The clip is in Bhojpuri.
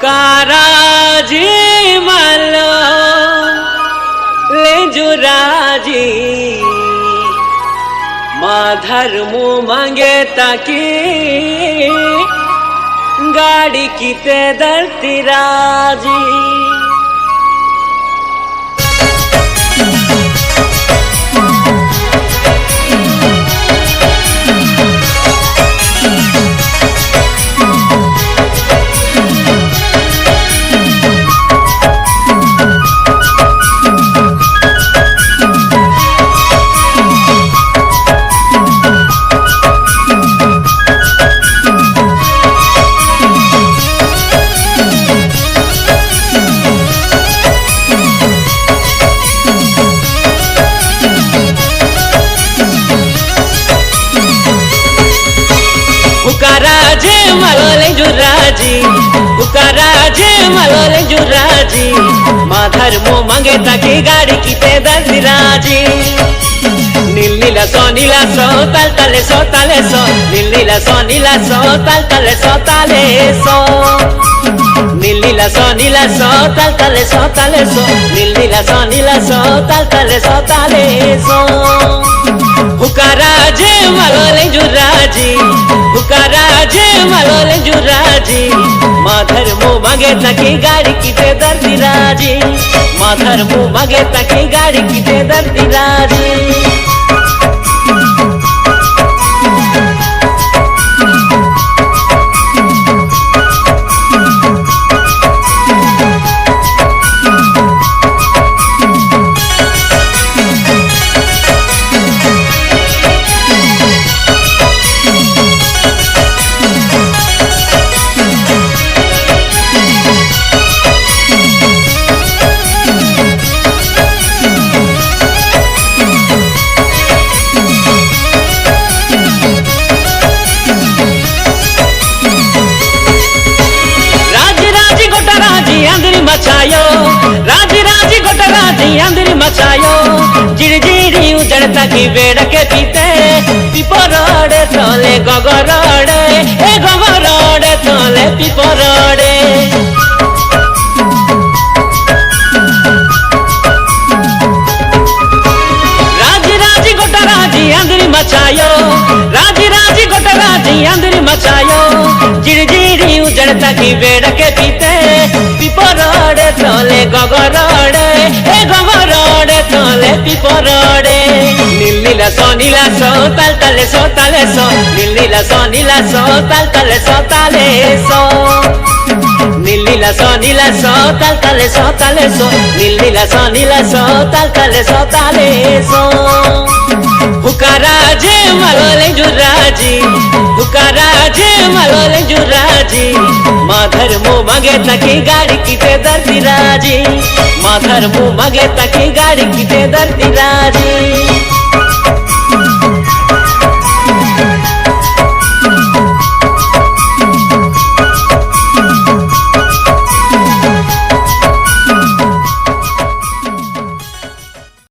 हुकाराजी malo लेजुराजी माधर्मु मांगे ताकि गाड़ी कीते दलती राजी हुकाराजे मलोले जुराजी हुकाराजे मलोले जुराजी माधर्मो मांगे ताकि गाड़ी कीते दर्दिराजी नीला सो ताल तले सो ताले सो नीला सो ताल तले सो ताले सो नीला सो ताल तले सो ताले सो नीला सो ताल तले सो ताले सो हुकाराजे मलोले जुराजी हुकाराजे मलोले जुराजी माधर्मो मांगे ताकि गाड़ी कीते दर्दिराजी माधर्मो मांगे ताकि गाड़ी कीते दर्दिराजी राजी राजी गोटा राजी अंदर मचायो जिड़ी उजड़ता की बेड़ के पीते पिपरड़े तले गगरड़े ए गगरड़े तले पिपरड़े राजी राजी गोटा राजी अंदर मचायो राजी राजी गोटा राजी अंदर मचायो जिड़ी उजड़ता की बेड़ के पीते पिपरड़े तले गगरड़े ए गगरड़े तले पिपरड़े नीला सो ताल तले सो ताले सो नीला सो ताल तले सो ताले सो नीला सो ताल तले सो ताले सो नीला सो ताल तले सो ताले सो हुकाराजे मलोले जुराजी हुकाराजे मलोले जुराजी माधर्मो मांगे ताकि गाड़ी कीते दर्दिराजी माधर्मो मांगे ताकि गाड़ी कीते दर्दिराजी